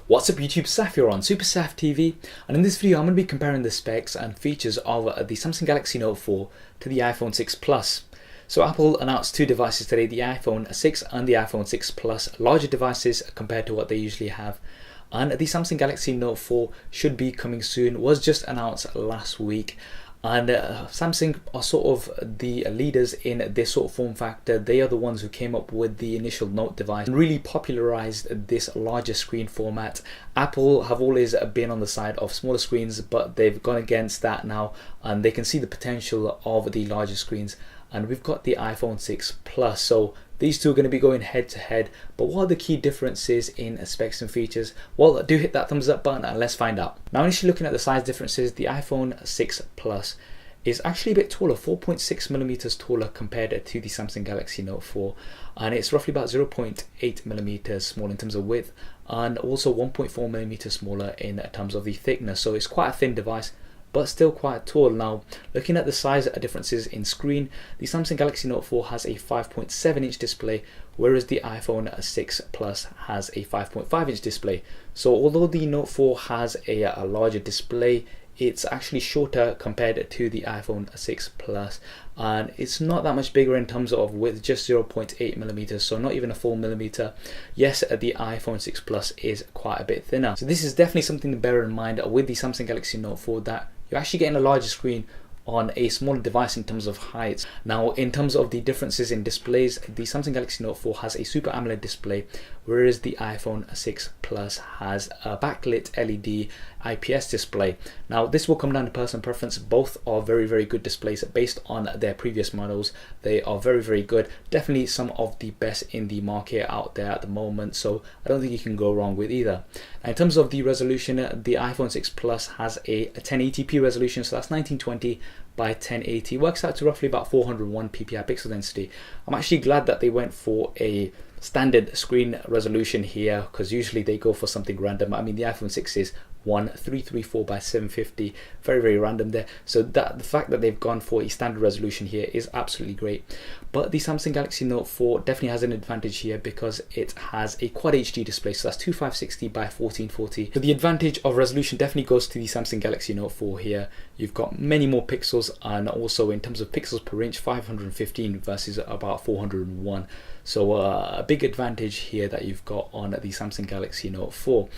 What's up YouTube, Saf here on Super Saf TV, and in this video I'm going to be comparing the specs and features of the Samsung Galaxy Note 4 to the iPhone 6 Plus. So Apple announced two devices today, the iPhone 6 and the iPhone 6 Plus, larger devices compared to what they usually have. And the Samsung Galaxy Note 4 should be coming soon, was just announced last week. And Samsung are sort of the leaders in this sort of form factor. They are the ones who came up with the initial Note device and really popularized this larger screen format. Apple have always been on the side of smaller screens, but they've gone against that now, and they can see the potential of the larger screens. And we've got the iPhone 6 Plus, so these two are going to be going head to head. But what are the key differences in specs and features? Well, do hit that thumbs up button and let's find out. Now, initially looking at the size differences, the iPhone 6 Plus is actually a bit taller, 4.6 millimeters taller compared to the Samsung Galaxy Note 4, and it's roughly about 0.8 millimeters smaller in terms of width, and also 1.4 millimeters smaller in terms of the thickness. So it's quite a thin device, but still quite tall. Now, looking at the size differences in screen, the Samsung Galaxy Note 4 has a 5.7 inch display, whereas the iPhone 6 Plus has a 5.5 inch display. So although the Note 4 has a larger display, it's actually shorter compared to the iPhone 6 Plus, and it's not that much bigger in terms of width, just 0.8 millimeters, so not even a full millimeter. Yes, the iPhone 6 Plus is quite a bit thinner. So this is definitely something to bear in mind with the Samsung Galaxy Note 4, that you're actually getting a larger screen on a smaller device in terms of height. Now, in terms of the differences in displays, the Samsung Galaxy Note 4 has a Super AMOLED display, whereas the iPhone 6 Plus has a backlit LED IPS display. Now, this will come down to personal preference. Both are very good displays based on their previous models. They are very good, definitely some of the best in the market out there at the moment, so I don't think you can go wrong with either. Now, in terms of the resolution, the iPhone 6 Plus has a 1080p resolution, so that's 1920 by 1080, works out to roughly about 401 ppi pixel density. I'm actually glad that they went for a standard screen resolution here, because usually they go for something random. I mean, the iPhone 6 is 1334 by 750, very random there. So that the fact that they've gone for a standard resolution here is absolutely great. But the Samsung Galaxy Note 4 definitely has an advantage here because it has a Quad HD display, so that's 2560 by 1440. So the advantage of resolution definitely goes to the Samsung Galaxy Note 4 here. You've got many more pixels, and also in terms of pixels per inch, 515 versus about 401. So a big advantage here that you've got on the Samsung Galaxy Note 4.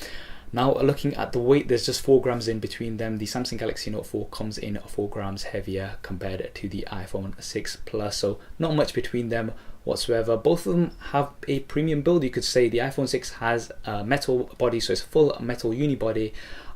Now, looking at the weight, there's just 4 grams in between them. The Samsung Galaxy Note 4 comes in 4 grams heavier compared to the iPhone 6 Plus, so not much between them whatsoever. Both of them have a premium build, you could say. The iPhone 6 has a metal body, so it's a full metal unibody,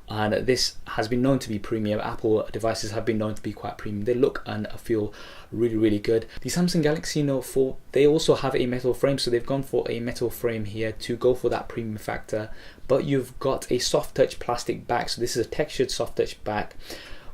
and this has been known to be premium. Apple devices have been known to be quite premium. They look and feel really good. The Samsung Galaxy Note 4, they also have a metal frame, so they've gone for a metal frame here to go for that premium factor. But you've got a soft touch plastic back, so this is a textured soft touch back.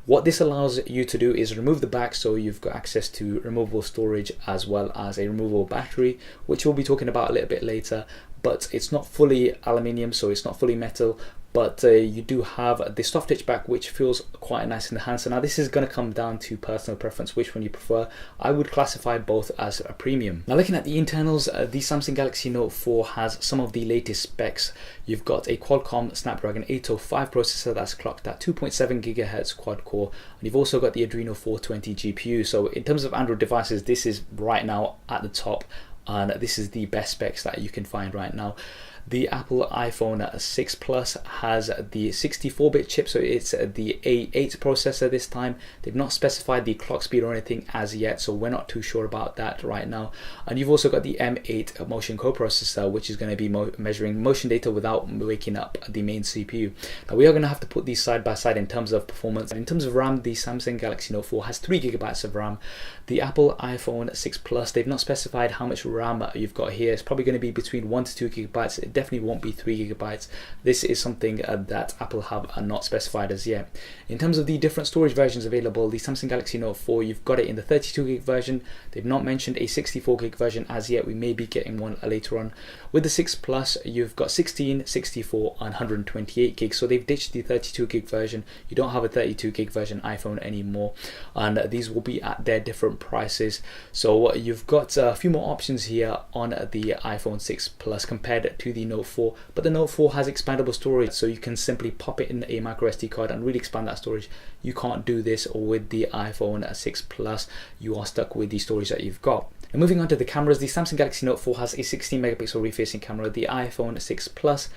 What this allows you to do is remove the back, so you've got access to removable storage as well as a removable battery, which we'll be talking about a little bit later. But it's not fully aluminium, so it's not fully metal, but you do have the soft touch back, which feels quite nice in the hand. So now this is going to come down to personal preference, which one you prefer. I would classify both as a premium. Now, looking at the internals, the Samsung Galaxy Note 4 has some of the latest specs. You've got a Qualcomm Snapdragon 805 processor that's clocked at 2.7 gigahertz quad core, and you've also got the Adreno 420 GPU. So in terms of Android devices, this is right now at the top, and this is the best specs that you can find right now. The Apple iPhone 6 Plus has the 64-bit chip, so it's the A8 processor this time. They've not specified the clock speed or anything as yet, so we're not too sure about that right now. And you've also got the M8 motion coprocessor, which is going to be measuring motion data without waking up the main CPU. Now, we are going to have to put these side by side in terms of performance. And in terms of RAM, the Samsung Galaxy Note 4 has 3 gigabytes of RAM. The Apple iPhone 6 Plus, they've not specified how much RAM you've got here. It's probably going to be between 1 to 2 gigabytes. It definitely won't be 3 gigabytes. This is something that Apple have not specified as yet. In terms of the different storage versions available, the Samsung Galaxy Note 4, you've got it in the 32 gig version. They've not mentioned a 64 gig version as yet. We may be getting one later on. With the 6 Plus, you've got 16, 64 and 128 gigs. So they've ditched the 32 gig version. You don't have a 32 gig version iPhone anymore, and these will be at their different prices. So you've got a few more options functions here on the iPhone 6 Plus compared to the Note 4, but the Note 4 has expandable storage, so you can simply pop it in a micro SD card and really expand that storage. You can't do this with the iPhone 6 Plus. You are stuck with the storage that you've got. And moving on to the cameras, the Samsung Galaxy Note 4 has a 16 megapixel rear-facing camera. The iPhone 6 Plus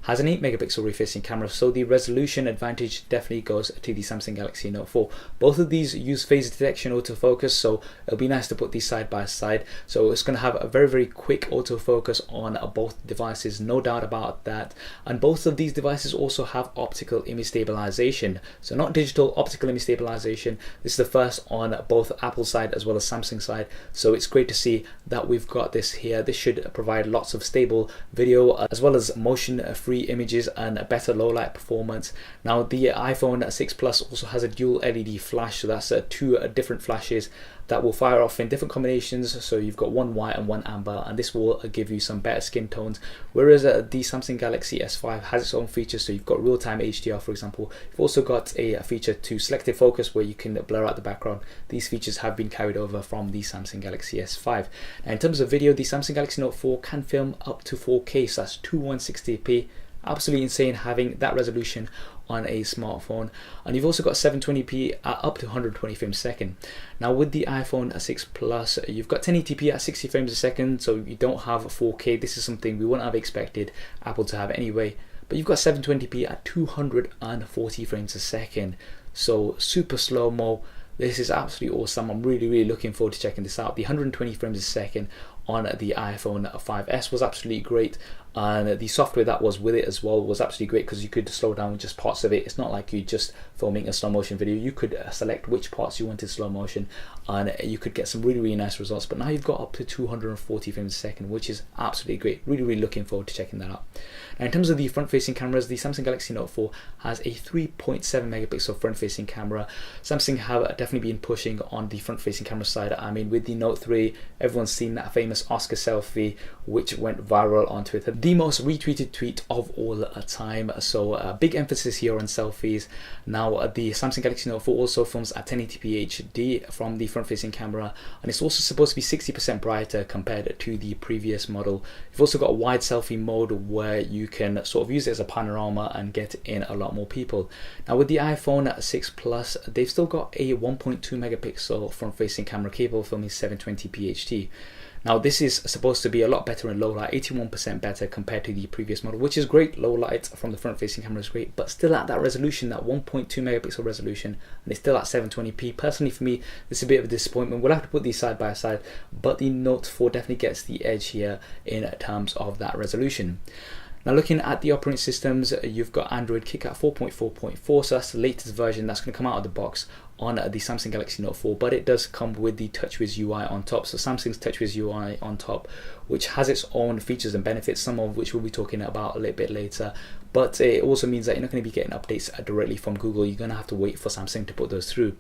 has an 8 megapixel rear-facing camera, so the resolution advantage definitely goes to the Samsung Galaxy Note 4. Both of these use phase detection autofocus, so it'll be nice to put these side by side. So it's going to have a very quick autofocus on both devices, no doubt about that. And both of these devices also have optical image stabilization, so not digital, optical image stabilization. This is the first on both Apple side as well as Samsung side, so it's great to see that we've got this here. This should provide lots of stable video as well as motion-free images and a better low light performance. Now the iPhone 6 Plus also has a dual LED flash, so that's two different flashes that will fire off in different combinations. So you've got one white and one amber, and this will give you some better skin tones, whereas the Samsung Galaxy S5 has its own features. So you've got real-time HDR, for example. You've also got a feature to selective focus where you can blur out the background. These features have been carried over from the Samsung Galaxy S5. Now, in terms of video, the Samsung Galaxy Note 4 can film up to 4K, so that's 2160p. Absolutely insane having that resolution on a smartphone. And you've also got 720p at up to 120 frames a second. Now with the iPhone 6 Plus, you've got 1080p at 60 frames a second, so you don't have 4K. This is something we wouldn't have expected Apple to have anyway. But you've got 720p at 240 frames a second, so super slow-mo. This is absolutely awesome. I'm really looking forward to checking this out. The 120 frames a second on the iPhone 5S was absolutely great, and the software that was with it as well was absolutely great because you could slow down just parts of it. It's not like you just filming a slow motion video. You could select which parts you wanted slow motion, and you could get some really nice results. But now you've got up to 240 frames a second, which is absolutely great. Really looking forward to checking that out. Now in terms of the front facing cameras, the Samsung Galaxy Note 4 has a 3.7 megapixel front facing camera. Samsung have definitely been pushing on the front facing camera side. I mean, with the Note 3, everyone's seen that famous Oscar selfie which went viral on Twitter, the most retweeted tweet of all time. So a big emphasis here on selfies. Now the Samsung Galaxy Note 4 also films at 1080p HD from the front facing camera, and it's also supposed to be 60% brighter compared to the previous model. You've also got a wide selfie mode where you can sort of use it as a panorama and get in a lot more people. Now with the iPhone 6 Plus, they've still got a 1.2 megapixel front facing camera capable of filming 720p HD. Now this is supposed to be a lot better in low light, 81% better compared to the previous model, which is great. Low light from the front facing camera is great, but still at that resolution, that 1.2 megapixel resolution, and it's still at 720p. Personally for me, this is a bit of a disappointment. We'll have to put these side by side, but the Note 4 definitely gets the edge here in terms of that resolution. Now looking at the operating systems, you've got Android KitKat 4.4.4, so that's the latest version that's going to come out of the box on the Samsung Galaxy Note 4, but it does come with the TouchWiz UI on top. So Samsung's TouchWiz UI on top, which has its own features and benefits, some of which we'll be talking about a little bit later. But it also means that you're not going to be getting updates directly from Google. You're going to have to wait for Samsung to put those through.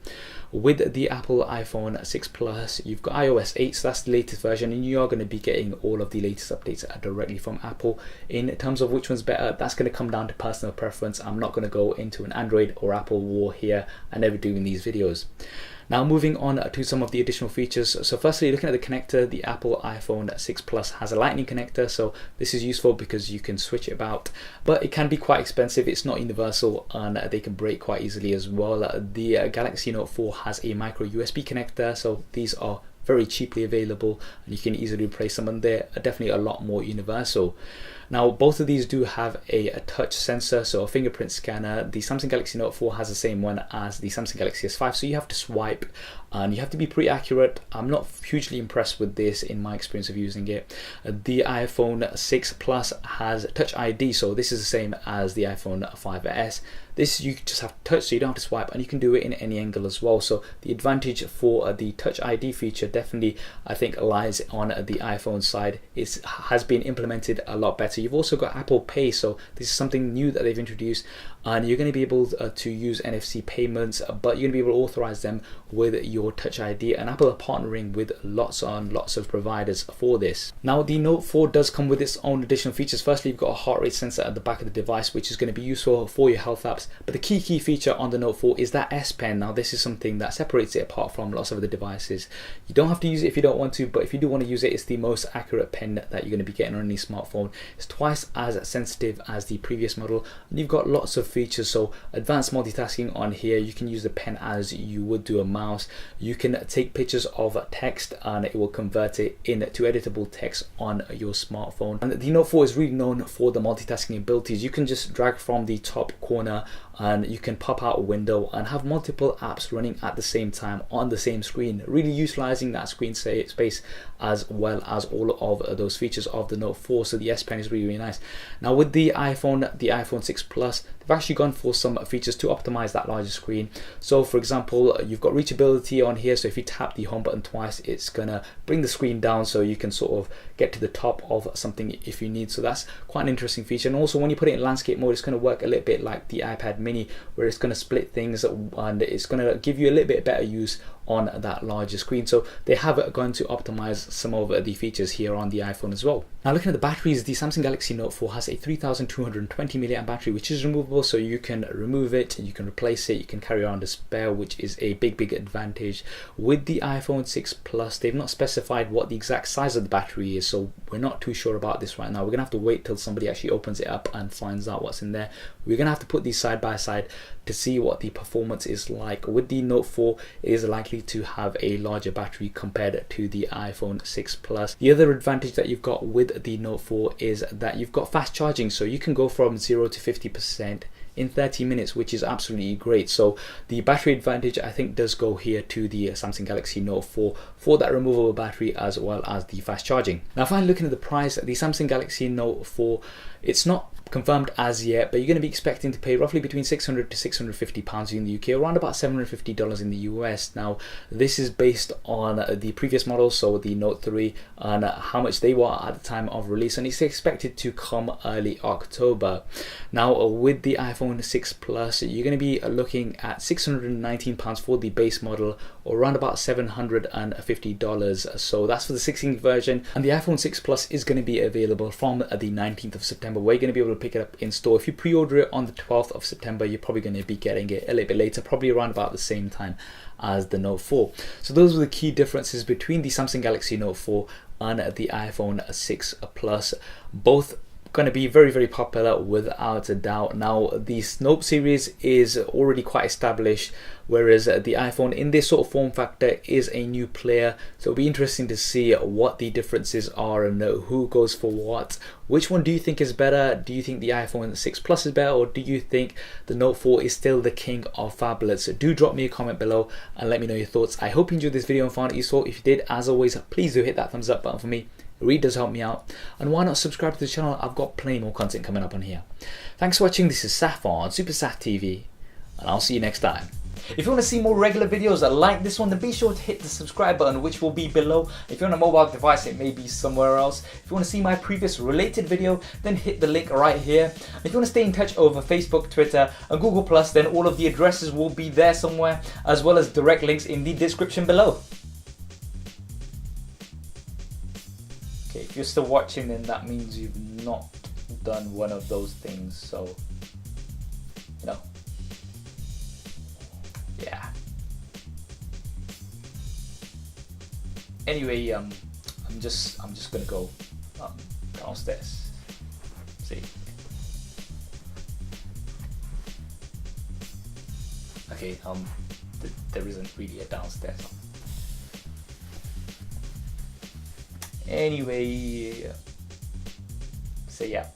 With the Apple iPhone 6 Plus, you've got iOS 8, so that's the latest version, and you are going to be getting all of the latest updates directly from Apple. In terms of which one's better, that's going to come down to personal preference. I'm not going to go into an Android or Apple war here. I never do in these videos. Now moving on to some of the additional features. So firstly, looking at the connector, the Apple iPhone 6 Plus has a lightning connector, so this is useful because you can switch it about, but it can be quite expensive. It's not universal, and they can break quite easily as well. The Galaxy Note 4 has a micro USB connector, so these are very cheaply available and you can easily replace them, and they're definitely a lot more universal. Now both of these do have a touch sensor, so a fingerprint scanner. The Samsung Galaxy Note 4 has the same one as the Samsung Galaxy S5, so you have to swipe and you have to be pretty accurate. I'm not hugely impressed with this in my experience of using it. The iPhone 6 Plus has Touch ID, so this is the same as the iPhone 5S. This you just have to touch, so you don't have to swipe, and you can do it in any angle as well. So the advantage for the Touch ID feature definitely, I think, lies on the iPhone side. It has been implemented a lot better. You've also got Apple Pay, so this is something new that they've introduced, and you're going to be able to use NFC payments, but you're going to be able to authorize them with your Touch ID, and Apple are partnering with lots of providers for this. Now the Note 4 does come with its own additional features. Firstly, you've got a heart rate sensor at the back of the device, which is going to be useful for your health apps. Plus. But the key feature on the Note 4 is that S Pen. Now this is something that separates it apart from lots of other devices. You don't have to use it if you don't want to, but if you do want to use it, it's the most accurate pen that you're going to be getting on any smartphone. It's twice as sensitive as the previous model, and you've got lots of features. So advanced multitasking on here, you can use the pen as you would do a mouse. You can take pictures of text and it will convert it into editable text on your smartphone. And the Note 4 is really known for the multitasking abilities. You can just drag from the top corner and you can pop out a window and have multiple apps running at the same time on the same screen, really utilizing that screen space as well as all of those features of the Note 4. So the S Pen is really nice. Now with the iPhone 6 Plus, they've actually gone for some features to optimize that larger screen. So for example, you've got reachability on here, so if you tap the home button twice, it's gonna bring the screen down so you can sort of get to the top of something if you need. So that's quite an interesting feature. And also when you put it in landscape mode, it's going to work a little bit like the iPad mini, where it's going to split things and it's going to give you a little bit better use on that larger screen. So they have gone to optimize some of the features here on the iPhone as well. Now looking at the batteries, the Samsung Galaxy Note 4 has a 3220 mAh battery, which is removable, so you can remove it, you can replace it, you can carry around a spare, which is a big advantage. With the iPhone 6 Plus, they've not specified what the exact size of the battery is, so we're not too sure about this right now. We're gonna have to wait till somebody actually opens it up and finds out what's in there. We're gonna have to put these side by side to see what the performance is like. With the Note 4, it is likely to have a larger battery compared to the iPhone 6 Plus. The other advantage that you've got with the Note 4 is that you've got fast charging, so you can go from 0 to 50% in 30 minutes, which is absolutely great. So the battery advantage, I think, does go here to the Samsung Galaxy Note 4 for that removable battery as well as the fast charging. Now finally, looking at the price, the Samsung Galaxy Note 4, it's not confirmed as yet, but you're going to be expecting to pay roughly between £600 to £650 in the UK, around about $750 in the US. Now this is based on the previous models, so the Note 3, and how much they were at the time of release, and it's expected to come early October. Now with the iPhone 6 Plus, you're going to be looking at £619 for the base model, or around about $750. So that's for the 16 version, and the iPhone 6 Plus is going to be available from the 19th of September. We're going to be able to pick it up in store. If you pre-order it on the 12th of September, you're probably going to be getting it a little bit later, probably around about the same time as the Note 4. So those are the key differences between the Samsung Galaxy Note 4 and the iPhone 6 Plus. Both going to be very popular without a doubt. Now the Note series is already quite established, whereas the iPhone in this sort of form factor is a new player. So it'll be interesting to see what the differences are and who goes for what. Which one do you think is better? Do you think the iPhone 6 Plus is better, or do you think the Note 4 is still the king of phablets? Do drop me a comment below and let me know your thoughts. I hope you enjoyed this video and found it useful. If you did, as always, please do hit that thumbs up button for me. It really does help me out. And why not subscribe to the channel? I've got plenty more content coming up on here. Thanks for watching. This is Saf on Super Saf TV, and I'll see you next time. If you want to see more regular videos like this one, then be sure to hit the subscribe button, which will be below. If you're on a mobile device, it may be somewhere else. If you want to see my previous related video, then hit the link right here. If you want to stay in touch over Facebook, Twitter and Google+, then all of the addresses will be there somewhere, as well as direct links in the description below. Okay, if you're still watching, then that means you've not done one of those things, so, you know. Yeah. Anyway, I'm just gonna go downstairs. See. Okay. There isn't really a downstairs. Anyway, so yeah.